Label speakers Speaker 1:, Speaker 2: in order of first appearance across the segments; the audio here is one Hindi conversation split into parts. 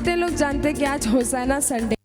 Speaker 1: कितने लोग जानते हैं कि आज होसाना संडे?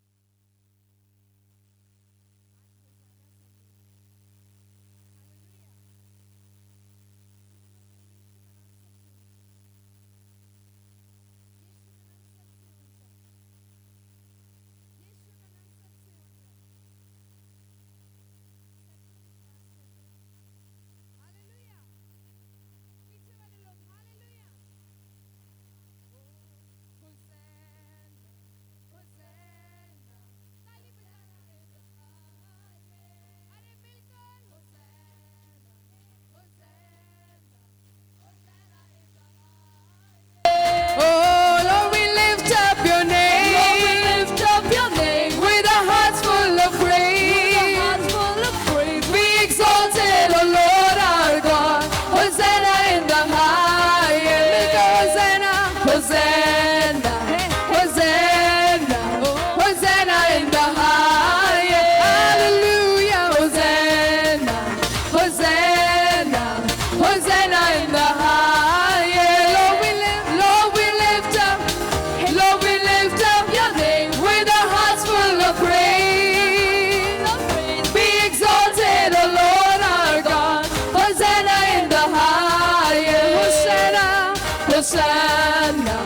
Speaker 2: होसाना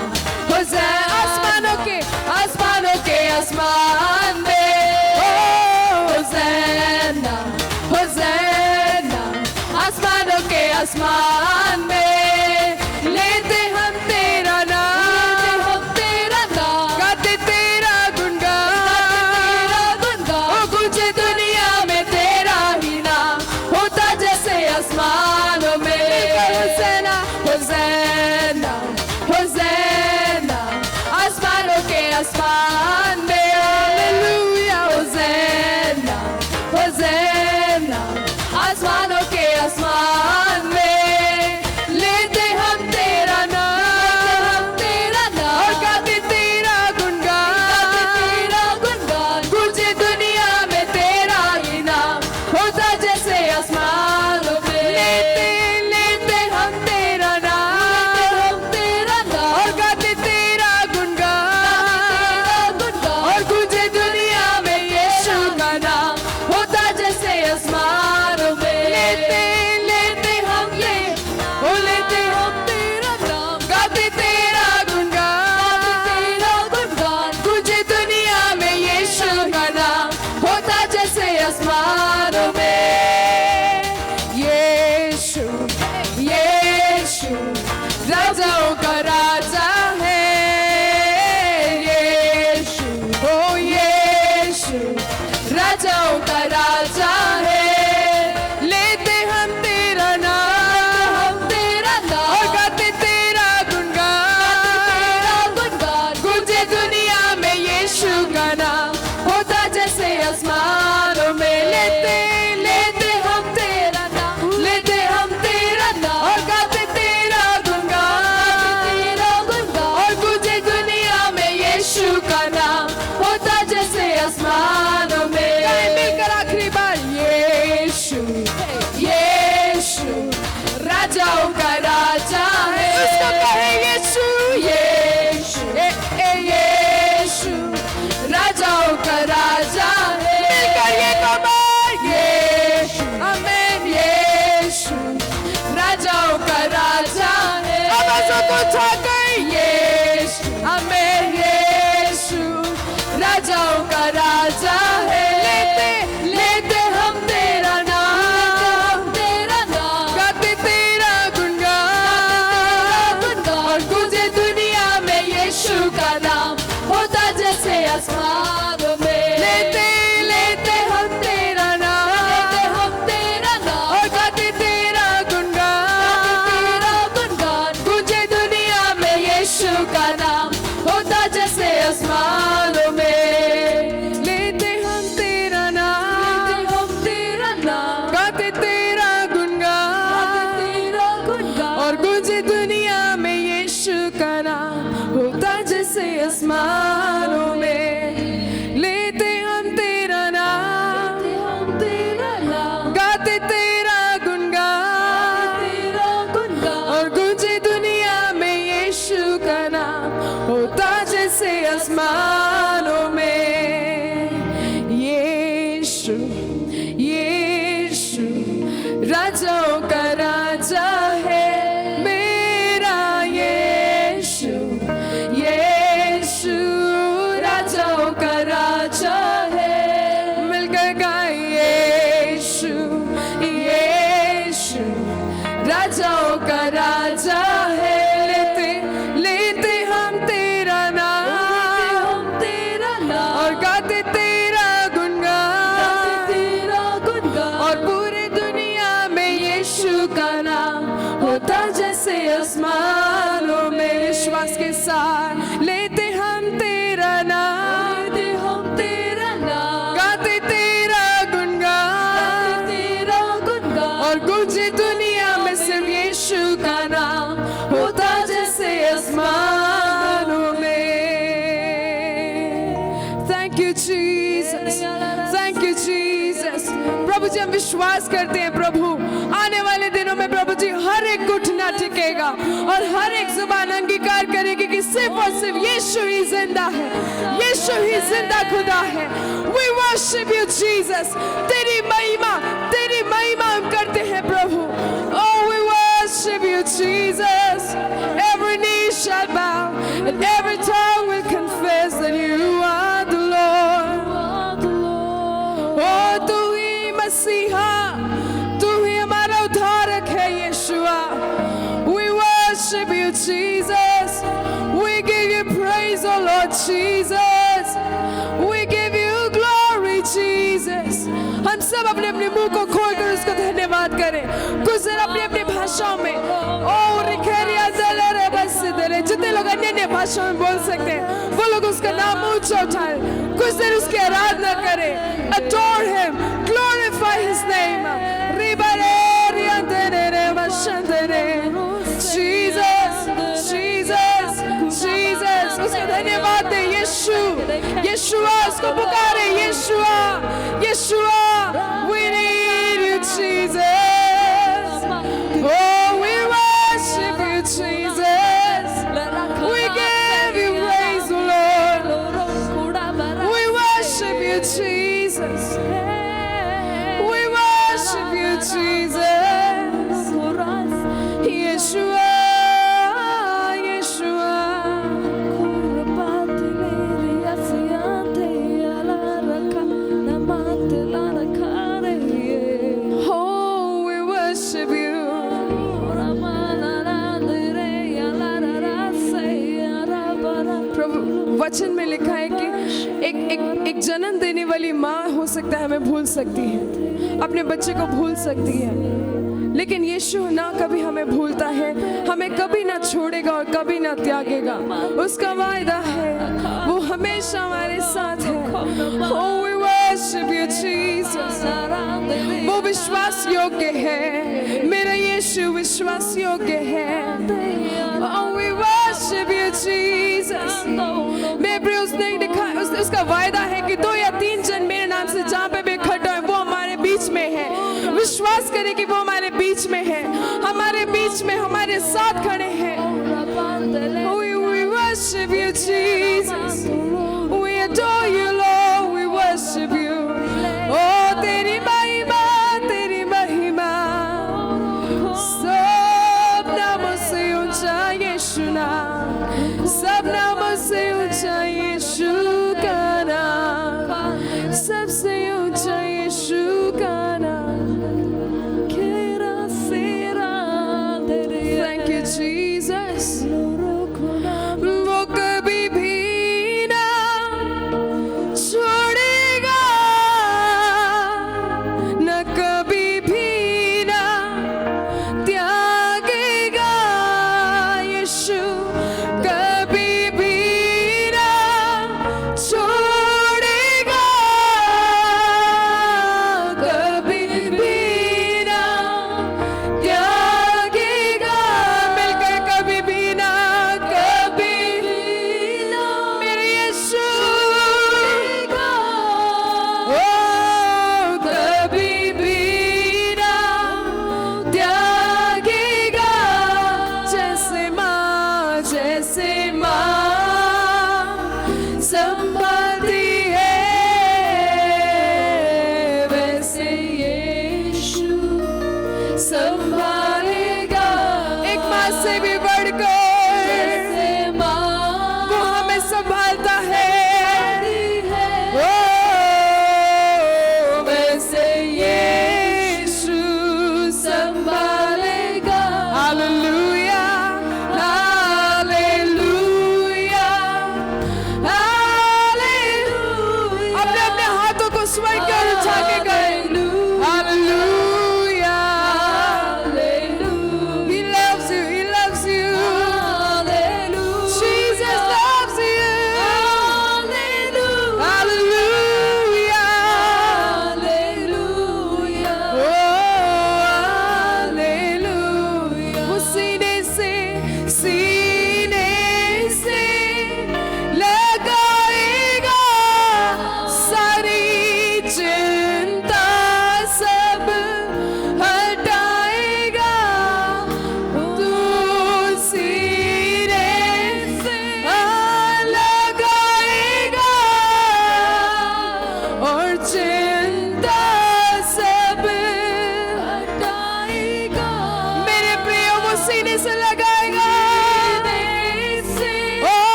Speaker 2: होसाना आसमानों के आसमान में होसाना होसाना आसमानों के आसमान में लेते हम तेरा नाम गाते तेरा गुनगान ओ गूंजे दुनिया में तेरा ही नाम होता जैसे आसमानों में होसाना होसाना होसाना आसमानों के आसमान में हालेलुया होसाना होसाना आसमानों के आसमान में लेते हम तेरा नाम और गाते तेरा गुनगान गूंजे दुनिया में तेरा ही नाम होता जैसे आसमानों में लेते हम तेरा नाम और गाते तेरा गुनगान और गूंजे दुनिया में यीशु का नाम होता जैसे आसमानों में लेते हम तेरा नाम गाते तेरा गुनगान गूंजे दुनिया में यीशु का नाम होता जैसे आसमानों में यीशु यीशु राजाओं का राजा है यीशु ओ यीशु राजाओं का राजा है लेते हम तेरा नाम और गाते तेरा गुनगान गूंजे दुनिया में यीशु का नाम होता जैसे आसमानों में लेते हम तेरा नाम और गाते तेरा गुनगान और गूंजे दुनिया में यीशु का नाम होता जैसे आसमानों में मिलकर आखिरी बार यीशु यीशु राजाओं का राजा है उसको कहे यीशु यीशु यीशु राजाओं का राजा है मिलकर ये कमाल यीशु आमीन यीशु राजाओं का राजा है आवाज़ों को उठाकर यीशु आमीन यीशु राजाओं का राजा है लेते हम तेरा नाम यीशु राजाओं का राजा है मेरा यीशु, यीशु राजाओं का राजा है। मिलकर गाएं यीशु, यीशु राजाओं का राजा है। लेते लेते हम तेरा नाम और गाते तेरा गुणगान, और पूरी दुनिया में यीशु का नाम होता जैसे आसमानों में। विश्वास के साथ लेते हम तेरा नाम, गाते तेरा गुणगान, और गूंजे दुनिया में सिर्फ यीशु का नाम होता जैसे आसमानों में। Thank you Jesus, thank you Jesus. प्रभु जी हम विश्वास करते हैं प्रभु, आने वाले दिनों में प्रभु जी हर एक घुटना टिकेगा और हर एक जुबान अंगीकार करेगी कि सिर्फ और सिर्फ यीशु ही जिंदा है, यीशु ही जिंदा खुदा है। We worship you Jesus, तेरी महिमा हम करते हैं प्रभु। Oh we worship you Jesus, every knee shall bow and every tongue will confess that you are the Lord। Oh तू ही मसीहा, तू ही हमारा उद्धारक है यीशुआ। We worship you Jesus, we give you praise oh Lord Jesus, we give you glory Jesus। हम सब अपने अपने मुंह को खोलकर उसका धन्यवाद करें, कुछ देर अपनी अपनी भाषाओं में। ओ रिखेरिया ज़लरे बस दरे, जितने लोग अन्य अन्य भाषाओं में बोल सकते हैं वो लोग उसका नाम ऊंचा उठाएं, कुछ देर उसकी आराधना करें। Adore him, glorify his name। रिबरे रियंतरे वशंतरे, Jesus, Jesus, Jesus। उसका धन्यवाद दे यीशु, यीशुआ उसको पुकारे यीशुआ, यीशुआ। We need you Jesus, oh we worship you Jesus, we give you praise Lord, we worship you Jesus, we worship you Jesus, Yeshua, Yeshua। Oh we worship you, प्रभु वचन में लिखा है कि एक जन्म देने वाली माँ हो सकता है हमें भूल सकती है, अपने बच्चे को भूल सकती है, लेकिन यीशु ना कभी हमें भूलता है, हमें कभी ना छोड़ेगा और कभी ना त्यागेगा। उसका वायदा है, वो हमेशा हमारे साथ है। Oh we worship you Jesus, वो विश्वास योग्य है, मेरा यीशु विश्वास योग्य है। Oh we worship you Jesus। मेरे प्रिय उसने दिखा, उसका वायदा है कि 2 या 3 जन मेरे नाम से जहाँ पे भी इकट्ठा है वो हमारे बीच में है। विश्वास करें कि वो हमारे बीच में है, हमारे बीच में हमारे साथ खड़े हैं। We worship you Jesus, we adore you Lord, we worship you। Oh तेरी महिमा, तेरी महिमा, सब नामों से ऊंचा यीशु नाम, सब नामों से ऊंचा यीशु का नाम, सबसे ऊंचा यीशु का नाम। Thank you Jesus। वो कभी भी ना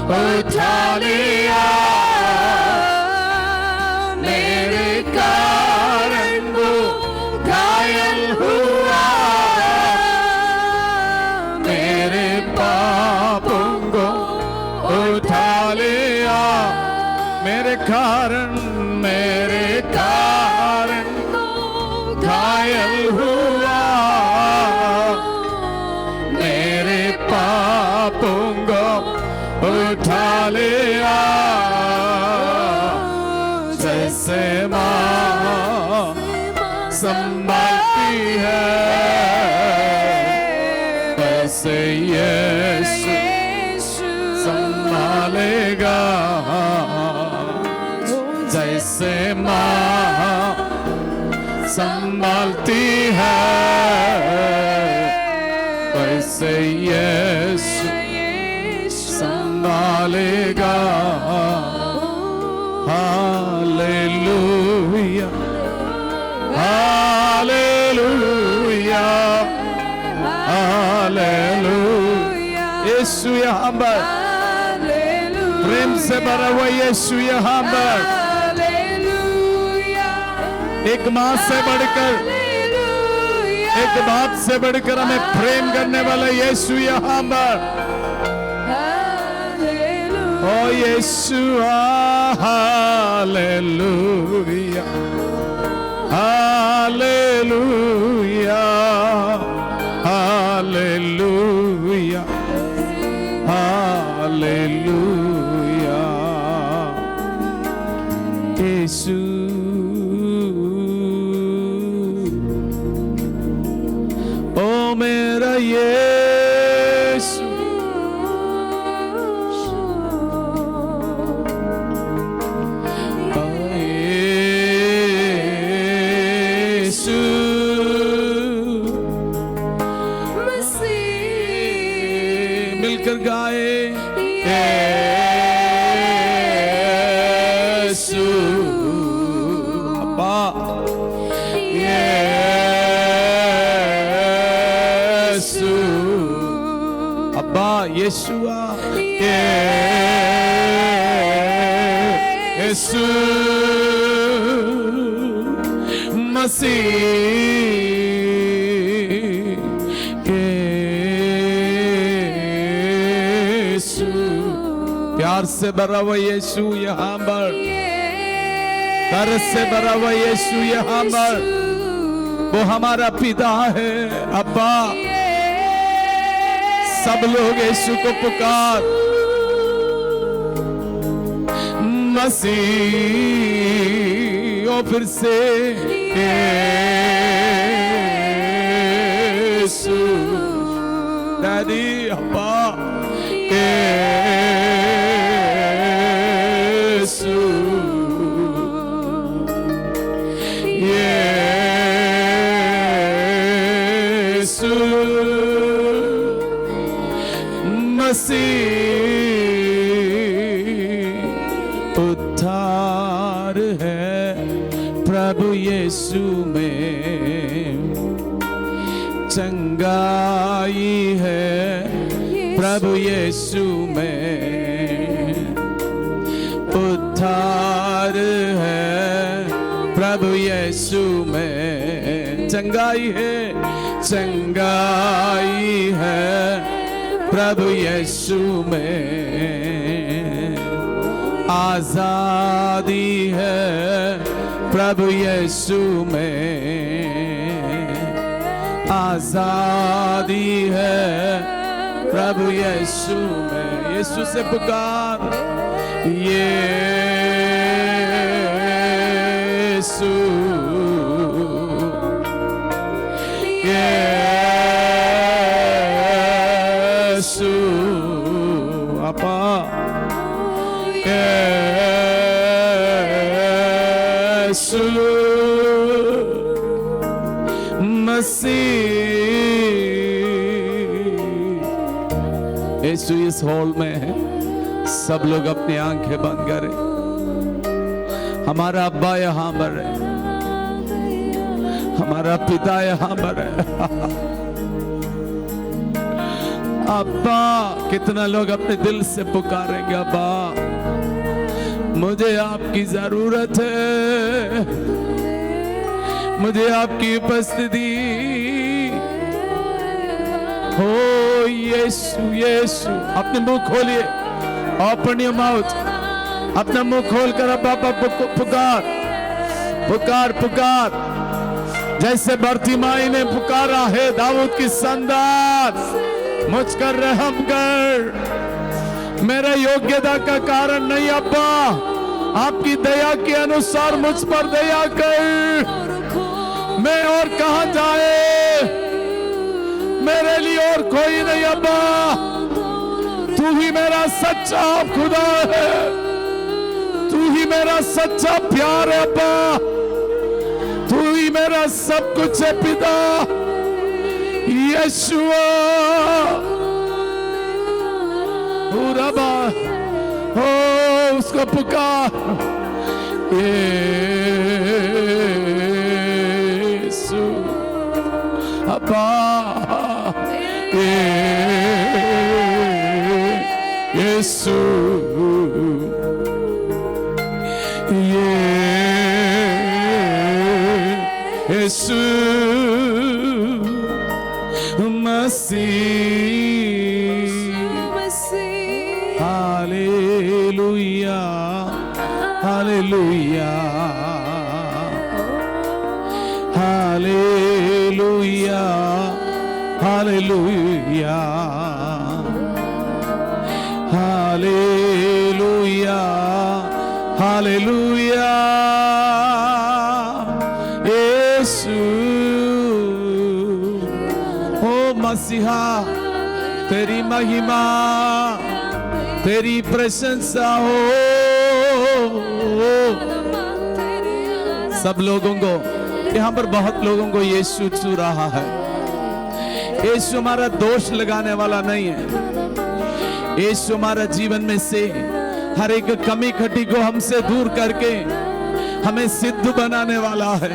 Speaker 3: उठा लिया, मेरे कारण वो घायल हुआ, मेरे पापों को उठा लिया, मेरे कारण घायल हुआ, मेरे पापों को उठा लिया। जैसे माँ संभालती है, वैसे यीशु संभालेगा। जैसे माँ संभालती है, वैसे यीशु संभालेगा। Hallelujah, hallelujah, hallelujah. यीशु यहाँ पर, प्रेम से भरा हुआ यीशु यहाँ पर, एक माँ से बढ़कर, एक बात से बढ़कर हमें प्रेम करने वाला यीशु यहाँ पर। ओ यीशु, हालेलुया, हालेलुया, हालेलुया, हालेलुया। यीशु, ओ मेरा यीशु, यीशु मसीह, मिलकर गाए यीशु अब्बा, यीशु अब्बा, यीशुआ, यीशु मसीह, यीशु। प्यार से भरा हुआ यीशु यहाँ पर, तरस से भरा हुआ यीशु यहाँ पर, वो हमारा पिता है अब्बा। सब लोग यीशु को पुकार, मसीह, और फिर से यीशु, डैडी अब्बा, यीशु, यीशु मसीह। उद्धार है प्रभु यीशु में, चंगाई है प्रभु यीशु में, उद्धार है प्रभु यीशु में, चंगाई है, चंगाई है प्रभु यीशु में, आजादी है प्रभु यीशु में, आजादी है प्रभु यीशु में। यीशु से पुकार, यीशु, यीशु अपा, यीशु मसीह। यीशु इस हॉल में है, सब लोग अपनी आंखें बंद करें। हमारा अब्बा यहाँ पर है, हमारा पिता यहाँ पर है। अब्बा, कितना लोग अपने दिल से पुकारेंगे अब्बा, मुझे आपकी जरूरत है, मुझे आपकी उपस्थिति हो यीशु यीशु। अपने मुंह खोलिए, ओपन योर माउथ, अपना मुंह खोल कर अब्बा पुकार पुकार पुकार, जैसे बर्तिमाई ने पुकारा है दाऊद की संतान, मुझ कर रहम कर, मेरा योग्यता का कारण नहीं अब्बा, आपकी दया के अनुसार मुझ पर दया कर, मैं और कहां जाए, मेरे लिए और कोई नहीं अब्बा, तू ही मेरा सच्चा खुदा है, तू ही मेरा सच्चा प्यार है अब्बा, तू ही मेरा सब कुछ है पिता यीशुआ। रबा हो उसको पुकार, यीशु अब्बा, यीशु यीशु मसीह, hallelujah hallelujah hallelujah hallelujah hallelujah hallelujah, यीशु ओ मसीहा, तेरी महिमा तेरी प्रशंसा हो। सब लोगों को, यहाँ पर बहुत लोगों को यीशु छू रहा है। यीशु हमारा दोष लगाने वाला नहीं है, यीशु हमारा जीवन में से हर एक कमी खटी को हमसे दूर करके हमें सिद्ध बनाने वाला है।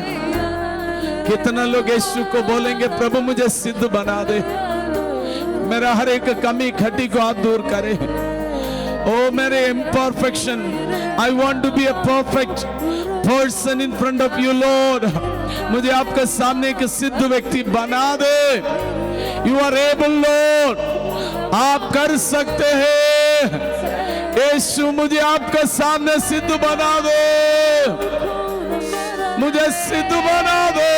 Speaker 3: कितना लोग यीशु को बोलेंगे प्रभु मुझे सिद्ध बना दे, मेरा हर एक कमी खटी को आप दूर करें। ओ मेरे imperfection, I want to be a perfect person in front of you Lord, मुझे आपके सामने एक सिद्ध व्यक्ति बना दे। You are able Lord, आप कर सकते हैं। यीशु मुझे आपके सामने सिद्ध बना दे, मुझे सिद्ध बना दे।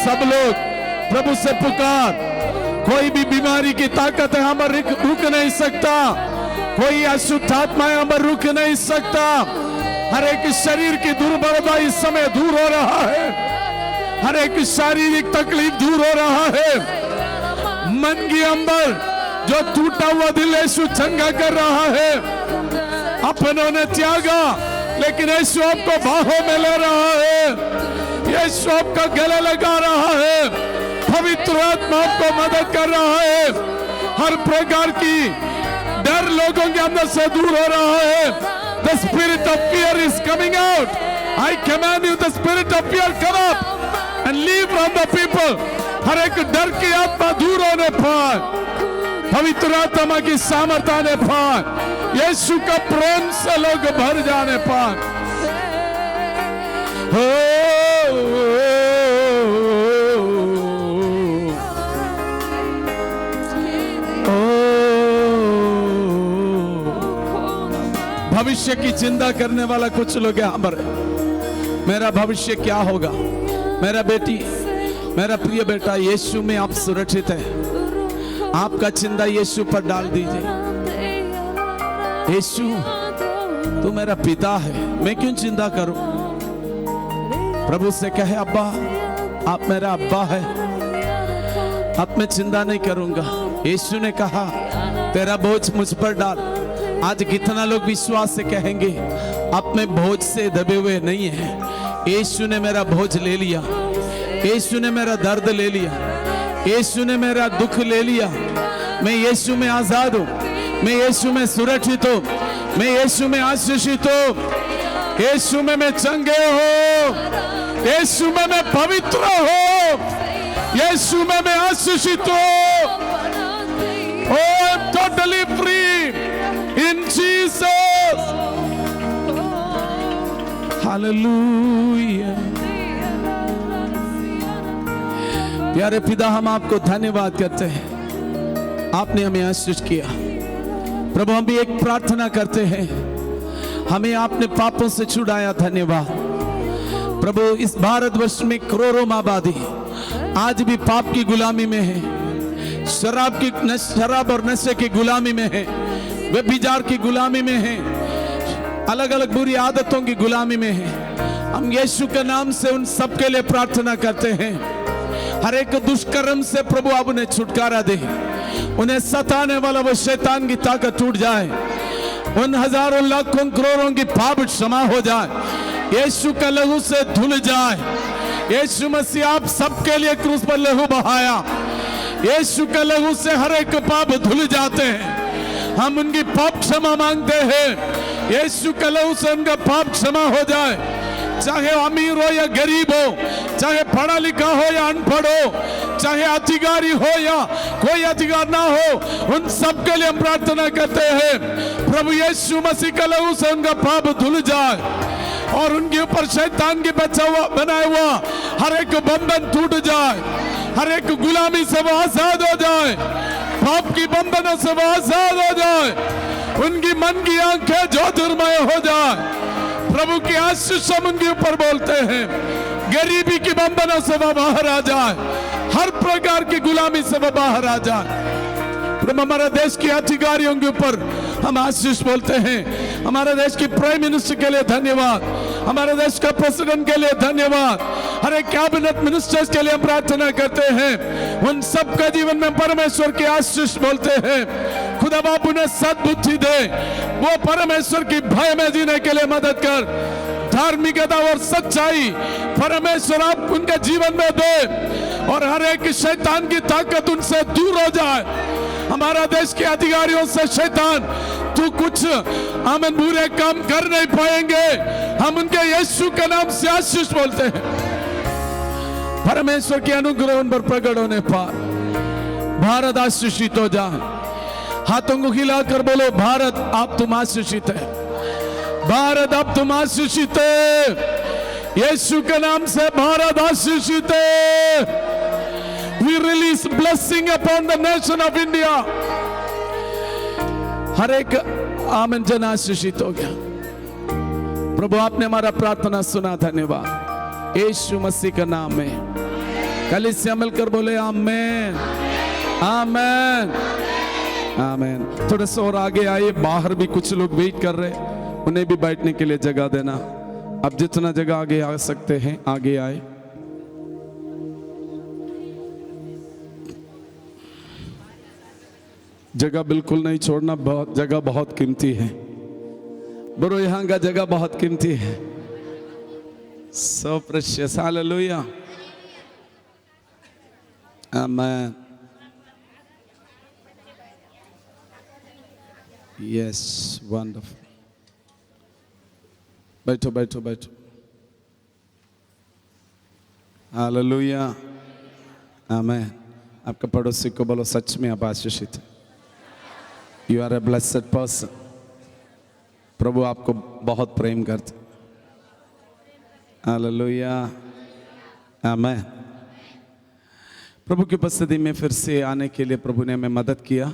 Speaker 3: सब लोग प्रभु से पुकार, कोई भी बीमारी की ताकत है हम रुक नहीं सकता, कोई अशुद्ध आत्मा है हम रुक नहीं सकता। हर एक शरीर की दुर्बलता इस समय दूर हो रहा है, हर एक शारीरिक तकलीफ दूर हो रहा है। मन की अंदर जो टूटा हुआ दिल यीशु चंगा कर रहा है। अपनों ने त्यागा लेकिन यीशु आपको बाहों में ले रहा है, यीशु आपका गले लगा रहा है, पवित्र आत्मा आपको मदद कर रहा है। हर प्रकार की डर लोगों के अंदर से दूर हो रहा है। The spirit of fear is coming out. I command you, the spirit of fear come up and leave from the people. हर एक डर की आत्मा दूर होने पर, पवित्र आत्मा की सामर्थ्य आने पर, यीशु का प्रेम से लोग भर जाने पर, भविष्य की चिंता करने वाला कुछ लोग यहाँ पर है। मेरा भविष्य क्या होगा, मेरा बेटी, मेरा प्रिय बेटा, यीशु में आप सुरक्षित है। आपका चिंता यीशु पर डाल दीजिए। यीशु तू मेरा पिता है, मैं क्यों चिंता करूं। प्रभु से कहे अब्बा आप मेरा अब्बा है, अब मैं चिंता नहीं करूंगा। यीशु ने कहा तेरा बोझ मुझ पर डाल। आज कितना लोग विश्वास से कहेंगे अब मैं बोझ से दबे हुए नहीं है, यीशु ने मेरा बोझ ले लिया, यीशु ने मेरा दर्द ले लिया, यीशु ने मेरा दुख ले लिया। मैं यीशु में आजाद हूँ, मैं यीशु में सुरक्षित हूँ, मैं यीशु में आशीषित हूँ, यीशु में मैं चंगे हो, यीशु में मैं पवित्र हो, यीशु में मैं आशीषित हूँ। Oh, I'm totally free in Jesus. Hallelujah. प्यारे पिता, हम आपको धन्यवाद करते हैं, आपने हमें आशीष किया। प्रभु, हम भी एक प्रार्थना करते हैं, हमें आपने पापों से छुड़ाया, धन्यवाद। प्रभु, इस भारतवर्ष में करोड़ों आबादी आज भी पाप की गुलामी में है, शराब और नशे की गुलामी में है, व्यभिचार की गुलामी में है, अलग अलग बुरी आदतों की गुलामी में है। हम यीशु के नाम से उन सब के लिए प्रार्थना करते हैं, हर एक दुष्कर्म से प्रभु आप उन्हें छुटकारा दे, उन्हें सताने वाला वो शैतान की ताकत टूट जाए, उन हजारों लाखों करोड़ों की पाप क्षमा हो जाए, यीशु का लहू से धुल जाए। यीशु मसीह आप सबके लिए क्रूस पर लहू बहाया, यीशु के लहू से हर एक पाप धुल जाते हैं। हम उनकी पाप क्षमा मांगते हैं, यीशु के लहू से उनका पाप क्षमा हो जाए, चाहे अमीर हो या गरीब हो, चाहे पढ़ा लिखा हो या अनपढ़ हो, चाहे अधिकारी हो या कोई अधिकार ना हो, उन सब के लिए हम प्रार्थना करते हैं। प्रभु यीशु मसीह का लहू से उनका पाप धुल जाए और उनके ऊपर शैतान के बनाया हुआ हर एक बंधन टूट जाए, हर एक गुलामी से वो आजाद हो जाए, पाप की बंधनों से वो आजाद हो जाए, उनकी मन की आंखें ज्योतिर्मय हो जाए। प्रभु की आशीष हम उनके ऊपर बोलते हैं, गरीबी की बंधनों से वो बाहर आ जाए, हर प्रकार की गुलामी से वो बाहर आ जाए। प्रभु, हमारे देश के अधिकारियों के ऊपर हम आशीष बोलते हैं, हमारे देश की प्राइम मिनिस्टर के लिए धन्यवाद, हमारे देश का प्रेसिडेंट के लिए धन्यवाद, हर एक कैबिनेट मिनिस्टर्स के लिए हम प्रार्थना करते हैं, उन सब का जीवन में परमेश्वर की आशीष बोलते हैं। खुदा बाप उन्हें सद्बुद्धि दे, वो परमेश्वर की भय में जीने के लिए मदद कर, धार्मिकता और सच्चाई परमेश्वर आप उनके जीवन में दे और हर एक शैतान की ताकत उनसे दूर हो जाए। हमारा देश के अधिकारियों से शैतान तू कुछ हम बुरे काम कर नहीं पाएंगे, हम उनके यीशु के नाम से आशीष बोलते हैं। परमेश्वर के अनुग्रह उन पर प्रकट होने पर भारत आशीषित हो जाए। हाथों को हिलाकर बोलो, भारत आप तुम आशीषित है, भारत अब तुम आशीषित है, यीशु के नाम से भारत आशीषित है। We release blessing upon the nation of India. हर एक आमन जन आशीषित हो गया। प्रभु, आपने हमारा प्रार्थना सुना, धन्यवाद यीशु मसीह के नाम में। कल से अमल कर बोले आमेन, आमेन, आमेन। थोड़ा सा और आगे आइए, बाहर भी कुछ लोग वेट कर रहे हैं, उन्हें भी बैठने के लिए जगह देना। अब जितना जगह आगे आ सकते हैं आगे आए। जगह बिल्कुल नहीं छोड़ना, बहुत जगह बहुत कीमती है ब्रो, यहाँ का जगह बहुत कीमती है। So precious, hallelujah, amen, yes, wonderful। बैठो बैठो बैठो, हालेलुया, आमेन। आपका पड़ोसी को बोलो, सच में आप आशीषित हैं, you are a blessed person. प्रभु आपको बहुत प्रेम करते, हालेलुया, आमेन। प्रभु की उपस्थिति में फिर से आने के लिए प्रभु ने हमें मदद किया।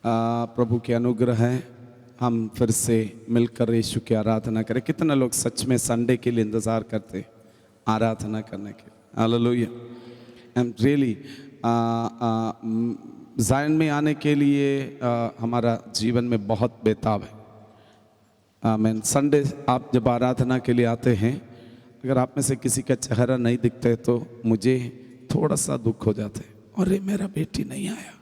Speaker 3: प्रभु के अनुग्रह है, हम फिर से मिलकर यीशु की आराधना करें। कितना लोग सच में संडे के लिए इंतज़ार करते आराधना करने के? हालेलुया। एंड रियली ज़ायन में आने के लिए हमारा जीवन में बहुत बेताब है। आमीन। संडे आप जब आराधना के लिए आते हैं, अगर आप में से किसी का चेहरा नहीं दिखता है तो मुझे थोड़ा सा दुख हो जाता है, अरे मेरा बेटी नहीं आया,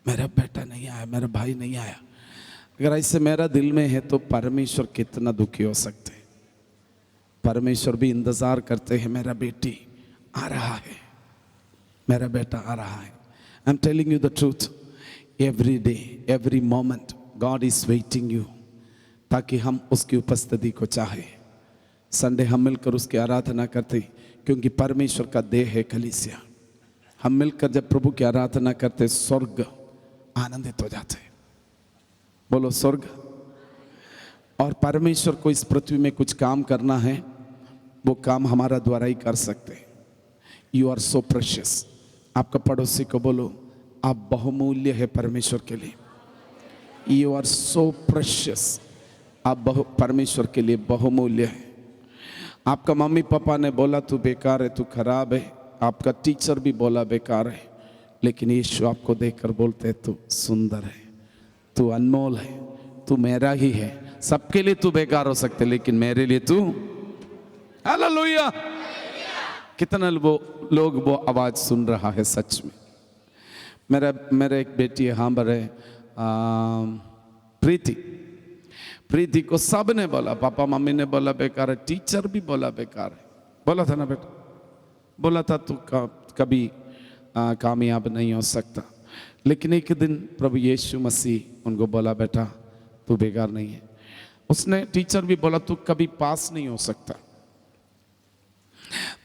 Speaker 3: मेरा बेटा नहीं आया, मेरा भाई नहीं आया। अगर ऐसे मेरा दिल में है तो परमेश्वर कितना दुखी हो सकते हैं। परमेश्वर भी इंतज़ार करते हैं, मेरा बेटी आ रहा है, मेरा बेटा आ रहा है। I am telling you the truth, every day every moment God is waiting you ताकि हम उसकी उपस्थिति को चाहें। संडे हम मिलकर उसकी आराधना करते, क्योंकि परमेश्वर का देह है कलीसिया। हम मिलकर जब प्रभु की आराधना करते, स्वर्ग आनंदित हो जाते। बोलो स्वर्ग। और परमेश्वर को इस पृथ्वी में कुछ काम करना है, वो काम हमारा द्वारा ही कर सकते। You are so precious. आपका पड़ोसी को बोलो, आप बहुमूल्य है परमेश्वर के लिए। You are so precious. आप परमेश्वर के लिए बहुमूल्य है। आपका मम्मी पापा ने बोला तू बेकार है, तू खराब है। आपका टीचर भी बोला बेकार है, लेकिन यीशु आपको देखकर बोलते हैं तू सुंदर है, तू अनमोल है, तू मेरा ही है। सबके लिए तू बेकार हो सकते, लेकिन मेरे लिए तू। हालेलुया। कितना लोग वो आवाज सुन रहा है सच में। मेरा एक बेटी है, हाँ बरे प्रीति को सब ने बोला, पापा मम्मी ने बोला बेकार है, टीचर भी बोला बेकार है। बोला था ना बेटा, बोला था तू कभी कामयाब नहीं हो सकता। लेकिन एक दिन प्रभु यीशु मसीह उनको बोला बेटा तू बेकार नहीं है। उसने टीचर भी बोला तू कभी पास नहीं हो सकता।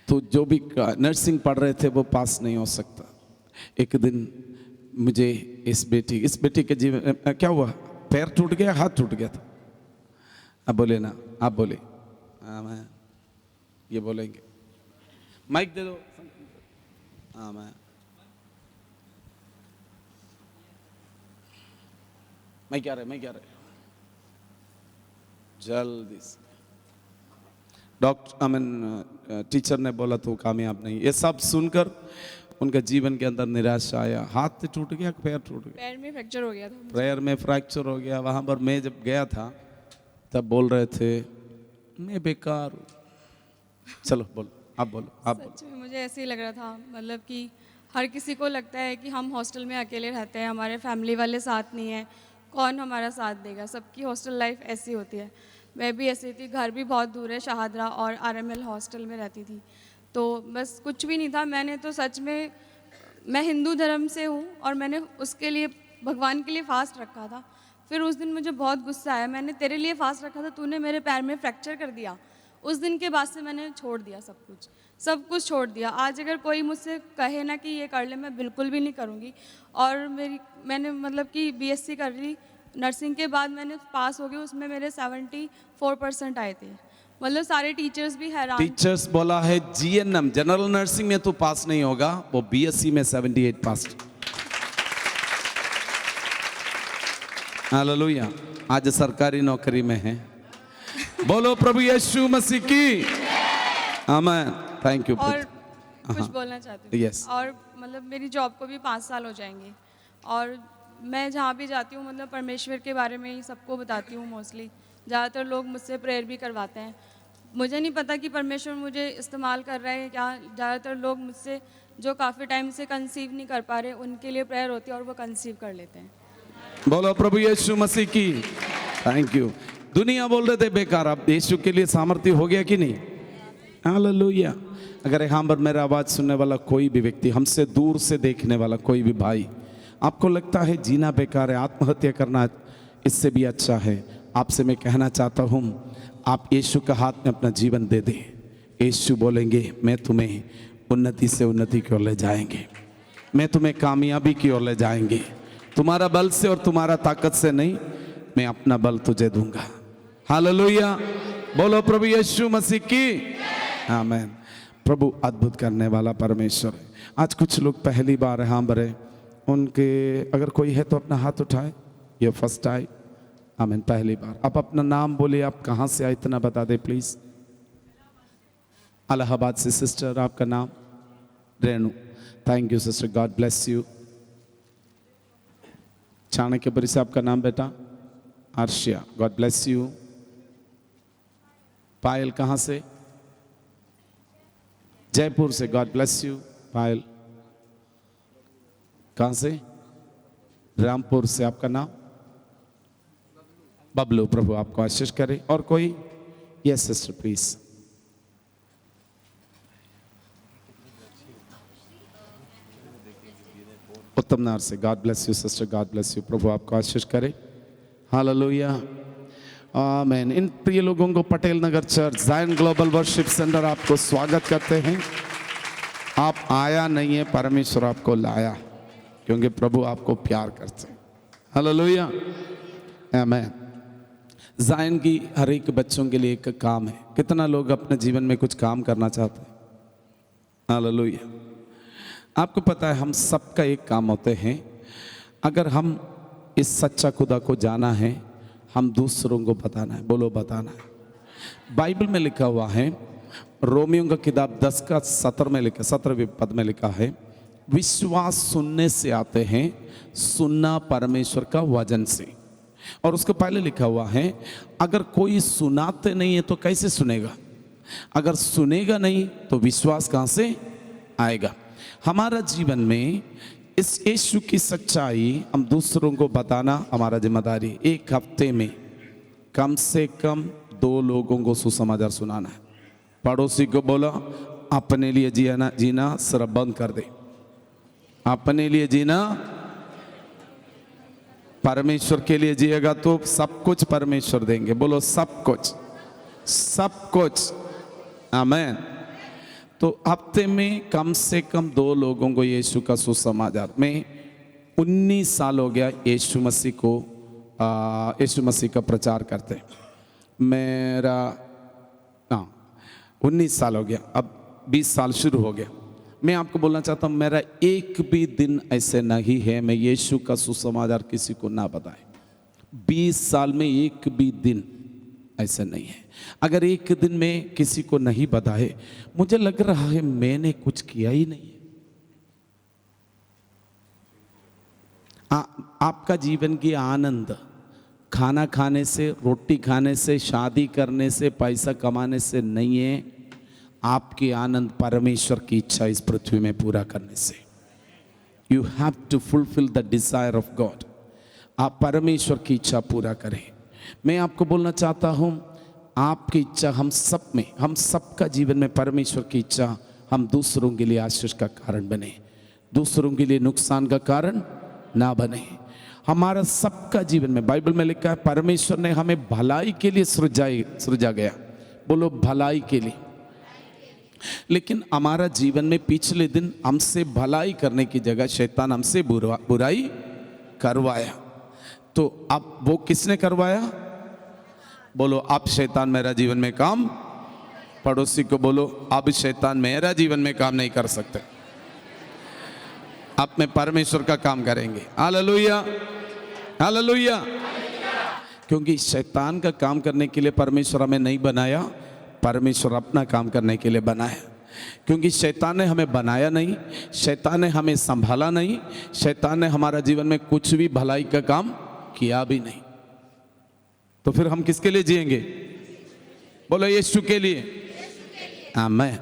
Speaker 3: तो जो भी नर्सिंग पढ़ रहे थे वो पास नहीं हो सकता। एक दिन मुझे इस बेटी के जीवन में क्या हुआ, पैर टूट गया, हाथ टूट गया था। अब बोले ना, आप बोले। मैं ये बोलेंगे, माइक दे दो। मैं क्या रहे जल्दी से। टीचर ने बोला तो कामयाब नहीं। ये सब सुनकर उनके जीवन के अंदर निराशा आया। हाथ टूट गया, पैर टूट गया,
Speaker 1: पैर में फ्रैक्चर हो गया था।
Speaker 3: पैर में फ्रैक्चर हो गया। वहां पर मैं जब गया था तब बोल रहे थे मैं बेकार हूँ। चलो बोलो, आप बोलो, आप बोलो।
Speaker 1: सच में मुझे ऐसे ही लग रहा था, मतलब कि हर किसी को लगता है कि हम हॉस्टल में अकेले रहते हैं, हमारे फैमिली वाले साथ नहीं है, कौन हमारा साथ देगा। सबकी हॉस्टल लाइफ ऐसी होती है। मैं भी ऐसी थी। घर भी बहुत दूर है, शाहदरा और आरएमएल हॉस्टल में रहती थी। तो बस कुछ भी नहीं था। मैंने तो सच में, मैं हिंदू धर्म से हूँ और मैंने उसके लिए, भगवान के लिए फ़ास्ट रखा था। फिर उस दिन मुझे बहुत गुस्सा आया, मैंने तेरे लिए फ़ास्ट रखा था, तूने मेरे पैर में फ्रैक्चर कर दिया। उस दिन के बाद से मैंने छोड़ दिया सब कुछ छोड़ दिया। आज अगर कोई मुझसे कहे ना कि ये कर ले, मैं बिल्कुल भी नहीं करूँगी। और मैंने मतलब कि बीएससी कर ली, नर्सिंग के बाद मैंने पास हो गई, उसमें मेरे 74% आए थे। मतलब सारे टीचर्स भी हैरान।
Speaker 3: टीचर्स बोला है जीएनएम जनरल नर्सिंग में तो पास नहीं होगा, वो बीएससी में 78 पास। हालेलुया। आज सरकारी नौकरी में है। बोलो प्रभु यीशु मसीह की आमीन। Thank you.
Speaker 1: और कुछ बोलना चाहती हूँ।
Speaker 3: Yes.
Speaker 1: और मतलब मेरी जॉब को भी 5 साल हो जाएंगे और मैं जहाँ भी जाती हूँ मतलब परमेश्वर के बारे में ही सबको बताती हूँ। मोस्टली ज़्यादातर लोग मुझसे प्रेयर भी करवाते हैं। मुझे नहीं पता कि परमेश्वर मुझे इस्तेमाल कर रहा है क्या। ज़्यादातर लोग मुझसे जो काफ़ी टाइम से कंसीव नहीं कर पा रहे, उनके लिए प्रेयर होती है और वो कंसीव कर लेते हैं।
Speaker 3: बोलो प्रभु यीशु मसीह की। Thank you. दुनिया बोल रहे थे बेकार, अब यीशु के लिए सामर्थ्य हो गया कि नहीं? हालेलुया। अगर यहाँ पर मेरा आवाज़ सुनने वाला कोई भी व्यक्ति, हमसे दूर से देखने वाला कोई भी भाई, आपको लगता है जीना बेकार है, आत्महत्या करना इससे भी अच्छा है, आपसे मैं कहना चाहता हूँ आप यीशु के हाथ में अपना जीवन दे दें। यीशु बोलेंगे मैं तुम्हें उन्नति से उन्नति की ओर ले जाएंगे, मैं तुम्हें कामयाबी की ओर ले जाएंगे। तुम्हारा बल से और तुम्हारा ताकत से नहीं, मैं अपना बल तुझे दूंगा। हालेलुया। बोलो प्रभु यीशु मसीह की आमीन। प्रभु अद्भुत करने वाला परमेश्वर है। आज कुछ लोग पहली बार यहाँ बरे, उनके अगर कोई है तो अपना हाथ उठाए। ये फर्स्ट आए, आमीन, पहली बार। आप अपना नाम बोलिए, आप कहाँ से आए इतना बता दे प्लीज। इलाहाबाद से सिस्टर, आपका नाम? Renu. Thank you sister, God bless you. Chanakyapuri से आपका नाम बेटा? Arshia, God bless you. Payal कहाँ से? जयपुर से, गॉड ब्लेस यू। पायल कहाँ से? रामपुर से, आपका नाम? बबलू। प्रभु आपको आशीष करे। और कोई? Yes sister please. Uttam Nagar से, God bless you sister, God bless you. प्रभु आपको आशीष करे। हालेलुया। आमीन। इन प्रिय लोगों को Patel Nagar church Zion global worship centre आपको स्वागत करते हैं। आप आया नहीं है, परमेश्वर आपको लाया, क्योंकि प्रभु आपको प्यार करते हैं। हालेलुया, आमीन। ज़ायन की हर एक बच्चों के लिए एक काम है। कितना लोग अपने जीवन में कुछ काम करना चाहते हैं? हालेलुया। आपको पता है हम सबका एक काम होते हैं। अगर हम इस सच्चा खुदा को जाना है, हम दूसरों को बताना है। बोलो बताना है। बाइबल में लिखा हुआ है, रोमियो का किताब 10 का 17 में लिखा, 17वें पद में लिखा है, विश्वास सुनने से आते हैं, सुनना परमेश्वर का वचन से। और उसके पहले लिखा हुआ है, अगर कोई सुनाते नहीं है तो कैसे सुनेगा? अगर सुनेगा नहीं तो विश्वास कहाँ से आएगा? हमारा जीवन में इस यीशु की सच्चाई हम दूसरों को बताना हमारा जिम्मेदारी। एक हफ्ते में कम से कम 2 लोगों को सुसमाचार सुनाना है। पड़ोसी को बोला अपने लिए जीना सिर्फ बंद कर दे। अपने लिए जीना, परमेश्वर के लिए जिएगा तो सब कुछ परमेश्वर देंगे। बोलो सब कुछ, सब कुछ। आमीन। तो हफ्ते में कम से कम 2 लोगों को यीशु का सुसमाचार। मैं 19 साल हो गया यीशु मसीह का प्रचार करते। मेरा 19 साल हो गया, अब 20 साल शुरू हो गया। मैं आपको बोलना चाहता हूँ, मेरा एक भी दिन ऐसे नहीं है मैं यीशु का सुसमाचार किसी को ना बताए। 20 साल में एक भी दिन ऐसा नहीं है। अगर एक दिन में किसी को नहीं बताए, मुझे लग रहा है मैंने कुछ किया ही नहीं है। आपका जीवन की आनंद खाना खाने से, रोटी खाने से, शादी करने से, पैसा कमाने से नहीं है। आपकी आनंद परमेश्वर की इच्छा इस पृथ्वी में पूरा करने से। You have to fulfill the desire of God. आप परमेश्वर की इच्छा पूरा करें। मैं आपको बोलना चाहता हूं, आपकी इच्छा हम सब में, हम सबका जीवन में परमेश्वर की इच्छा, हम दूसरों के लिए आशीष का कारण बने, दूसरों के लिए नुकसान का कारण ना बने। हमारा सबका जीवन में बाइबल में लिखा है, परमेश्वर ने हमें भलाई के लिए सृजा गया। बोलो भलाई के लिए। लेकिन हमारा जीवन में पिछले दिन हमसे भलाई करने की जगह शैतान हमसे बुराई करवाया। तो अब वो किसने करवाया? बोलो अब शैतान मेरा जीवन में काम। पड़ोसी को बोलो अब शैतान मेरा जीवन में काम नहीं कर सकते, अब मैं परमेश्वर का काम करेंगे। Hallelujah, hallelujah. क्योंकि शैतान का काम करने के लिए परमेश्वर हमें नहीं बनाया, परमेश्वर अपना काम करने के लिए बनाया। क्योंकि शैतान ने हमें बनाया नहीं, शैतान ने हमें संभाला नहीं, शैतान ने हमारा जीवन में कुछ भी भलाई का काम किया भी नहीं। तो फिर हम किसके लिए जिएंगे? बोलो यीशु के लिए। आमीन।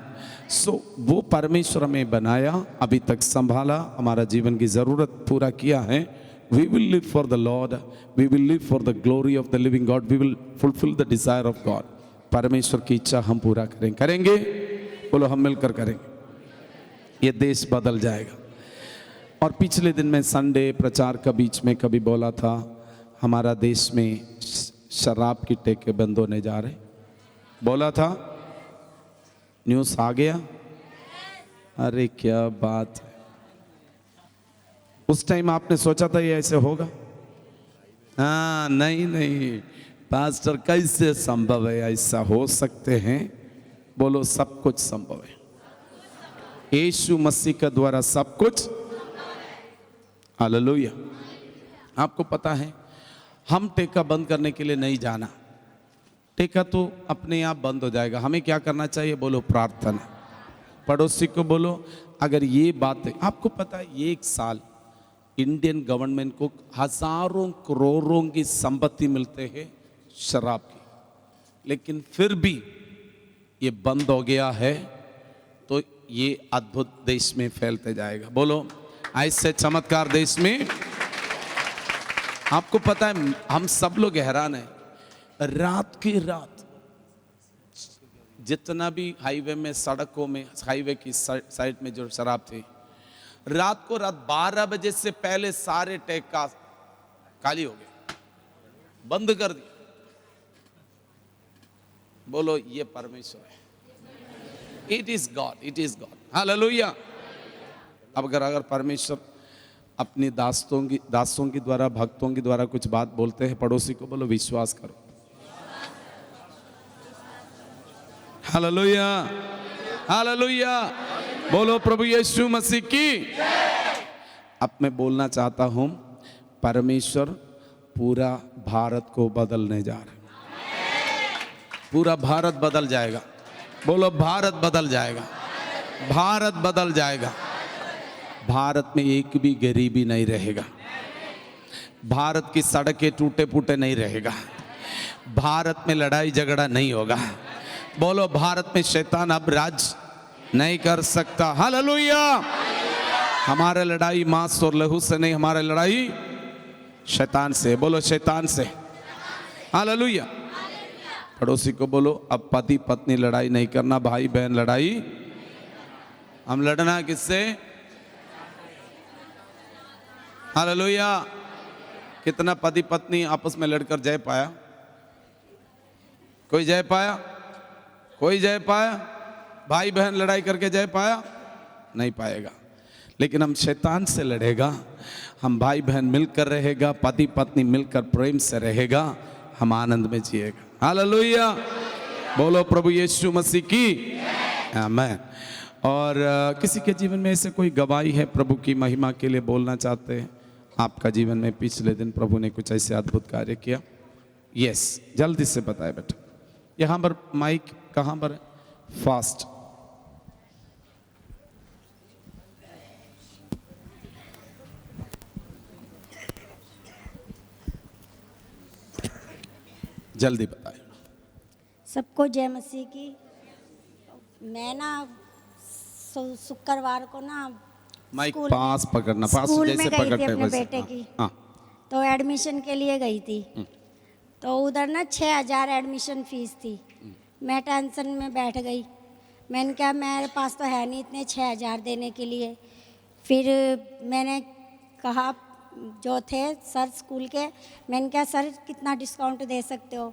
Speaker 3: वो परमेश्वर हमें बनाया, अभी तक संभाला, हमारा जीवन की जरूरत पूरा किया है। We will live for the Lord, we will live for the glory of the living God, we will fulfill the desire of God। परमेश्वर की इच्छा हम पूरा करेंगे। बोलो हम मिलकर करेंगे, ये देश बदल जाएगा। और पिछले दिन में संडे प्रचार का बीच में कभी बोला था, हमारा देश में शराब की ठेके बंद होने जा रहे, बोला था। न्यूज़ आ गया। अरे क्या बात है। उस टाइम आपने सोचा था ये ऐसे होगा? हाँ, नहीं पास्टर कैसे संभव है, ऐसा हो सकते हैं? बोलो सब कुछ संभव है। यीशु मसीह के द्वारा सब कुछ। हालेलुया। आपको पता है हम टेका बंद करने के लिए नहीं जाना, टेका तो अपने आप बंद हो जाएगा। हमें क्या करना चाहिए? बोलो प्रार्थना। पड़ोसी को बोलो अगर ये बात है, आपको पता है ये एक साल इंडियन गवर्नमेंट को हजारों करोड़ों की संपत्ति मिलते हैं शराब की, लेकिन फिर भी ये बंद हो गया है, तो ये अद्भुत देश में फैलते जाएगा। बोलो ऐसे चमत्कार देश में। आपको पता है हम सब लोग हैरान हैं, रात की रात जितना भी हाईवे में, सड़कों में, हाईवे की साइड में जो शराब थी, रात को 12 बजे से पहले सारे टैंक खाली हो गए, बंद कर दिए। बोलो ये परमेश्वर है। It is God, it is God. Hallelujah. अब अगर परमेश्वर अपने दासों के द्वारा, भक्तों के द्वारा कुछ बात बोलते हैं, पड़ोसी को बोलो विश्वास करो। Hallelujah, hallelujah. बोलो प्रभु यीशु मसीह की। अब मैं बोलना चाहता हूं, परमेश्वर पूरा भारत को बदलने जा रहा है। पूरा भारत बदल जाएगा। बोलो भारत बदल जाएगा, भारत बदल जाएगा। भारत में एक भी गरीबी नहीं रहेगा। भारत की सड़कें टूटे फूटे नहीं रहेगा। भारत में लड़ाई झगड़ा नहीं होगा। बोलो भारत में शैतान अब राज नहीं कर सकता। हालेलुया। हमारा लड़ाई मांस और लहू से नहीं, हमारा लड़ाई शैतान से। बोलो शैतान से। हालेलुया। पड़ोसी को बोलो अब पति पत्नी लड़ाई नहीं करना, भाई बहन लड़ाई। हम लड़ना किससे? हालेलुया। कितना पति पत्नी आपस में लड़कर जय पाया? कोई जय पाया? कोई जय पाया? भाई बहन लड़ाई करके जय पाया? नहीं पाएगा। लेकिन हम शैतान से लड़ेगा, हम भाई बहन मिलकर रहेगा, पति पत्नी मिलकर प्रेम से रहेगा, हम आनंद में जिएगा। हालेलुया। बोलो प्रभु यीशु मसीह की आमीन। और किसी के जीवन में ऐसे कोई गवाही है प्रभु की महिमा के लिए बोलना चाहते हैं? आपका जीवन में पिछले दिन प्रभु ने कुछ ऐसे अद्भुत कार्य किया? यस, जल्दी से बताए बेटा। यहाँ पर माइक कहाँ पर है? फास्ट। जल्दी बताए।
Speaker 4: सबको जय मसीह की। मैं ना शुक्रवार को ना
Speaker 3: माइक पास पकड़ना, पास
Speaker 4: स्कूल
Speaker 3: जैसे
Speaker 4: में गई
Speaker 3: पकड़ते
Speaker 4: थी
Speaker 3: हैं
Speaker 4: अपने
Speaker 3: वैसे।
Speaker 4: बेटे की।
Speaker 3: हाँ।
Speaker 4: तो एडमिशन के लिए गई थी। तो उधर ना 6,000 एडमिशन फीस थी। मैं टेंशन में बैठ गई। मैंने कहा मेरे पास तो है नहीं इतने 6,000 देने के लिए। फिर मैंने कहा जो थे सर स्कूल के, मैंने कहा सर कितना डिस्काउंट दे सकते हो?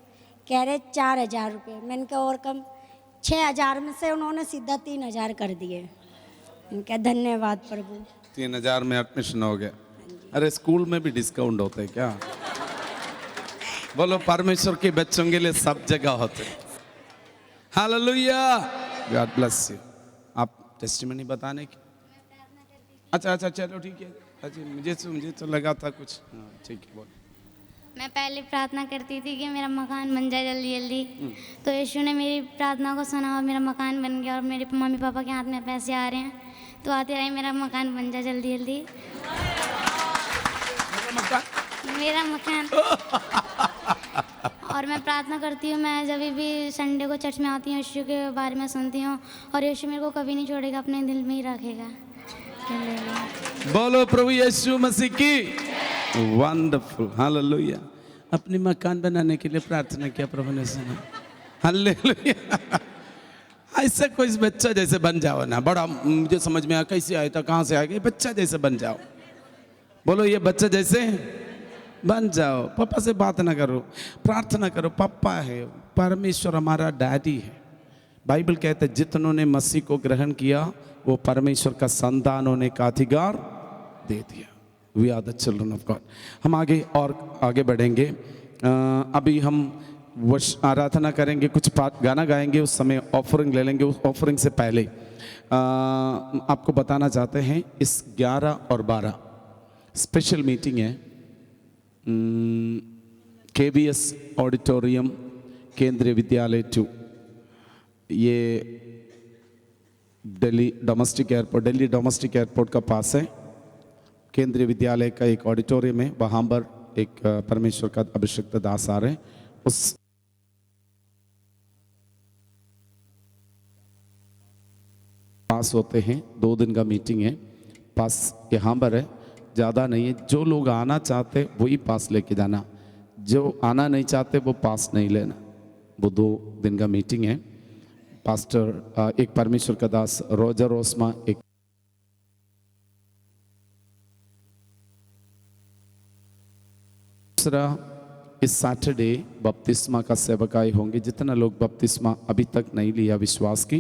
Speaker 4: कह रहे 4,000 रुपये। मैंने कहा और कम। 6,000 में से उन्होंने सीधा 3,000 कर दिए। मैंने कहा धन्यवाद प्रभु।
Speaker 3: 3,000 में एडमिशन हो गया। अरे स्कूल में भी डिस्काउंट होते हैं क्या? बोलो परमेश्वर के बच्चों के लिए सब जगह होते हैं। हालेलुया। God bless you. आप टेस्टिमनी बताने की? अच्छा अच्छा चलो ठीक है। अच्छा मुझे तो लगा था कुछ। हाँ ठीक है, बोलो।
Speaker 5: मैं पहले प्रार्थना करती थी कि मेरा मकान बन जाए जल्दी जल्दी। तो यीशु ने मेरी प्रार्थना को सुना और मेरा मकान बन गया। और मेरे मम्मी पापा के हाथ में पैसे आ रहे हैं, तो आते रहे मेरा मकान बन जाए जल्दी जल्दी। मेरा मकान। और मैं प्रार्थना करती हूँ, मैं जब भी संडे को चर्च में आती हूँ यीशु के बारे में सुनती हूँ, और यीशु मेरे को कभी नहीं छोड़ेगा, अपने दिल में ही रखेगा।
Speaker 3: बोलो प्रभु यीशु मसीह की। वंडरफुल। हालेलुया। अपने मकान बनाने के लिए प्रार्थना किया, प्रभु ने सुना। हालेलुया। ऐसा कोई बच्चा जैसे बन जाओ ना। बड़ा मुझे समझ में आया कैसे आया था, कहाँ से आ गया? बच्चा जैसे बन जाओ। बोलो ये बच्चा जैसे बन जाओ। पापा से बात ना करो, प्रार्थना करो। पापा है, परमेश्वर हमारा डैडी है। बाइबल कहते हैं जितनों ने मसीह को ग्रहण किया वो परमेश्वर का संतान होने का अधिकार दे दिया। We are the children of God. हम आगे बढ़ेंगे। अभी हम आराधना करेंगे, कुछ गाना गाएंगे, उस समय ऑफरिंग ले लेंगे। उस ऑफरिंग से पहले आपको बताना चाहते हैं इस 11 और 12 स्पेशल मीटिंग है। KBS ऑडिटोरियम, केंद्रीय विद्यालय 2, ये दिल्ली डोमेस्टिक एयरपोर्ट का पास है। केंद्रीय विद्यालय का एक ऑडिटोरियम है, वहाँ पर एक परमेश्वर का अभिषिक्त दास आ रहे हैं। उस पास होते हैं, 2 दिन का मीटिंग है। पास यहाँ पर है, ज़्यादा नहीं है। जो लोग आना चाहते वही पास लेके जाना, जो आना नहीं चाहते वो पास नहीं लेना। वो 2 दिन का मीटिंग है। पास्टर एक परमेश्वर का दास रोजर ओस्मा, एक दूसरा इस सैटरडे बपतिस्मा का सेवकाई होंगे। जितना लोग बपतिस्मा अभी तक नहीं लिया विश्वास की,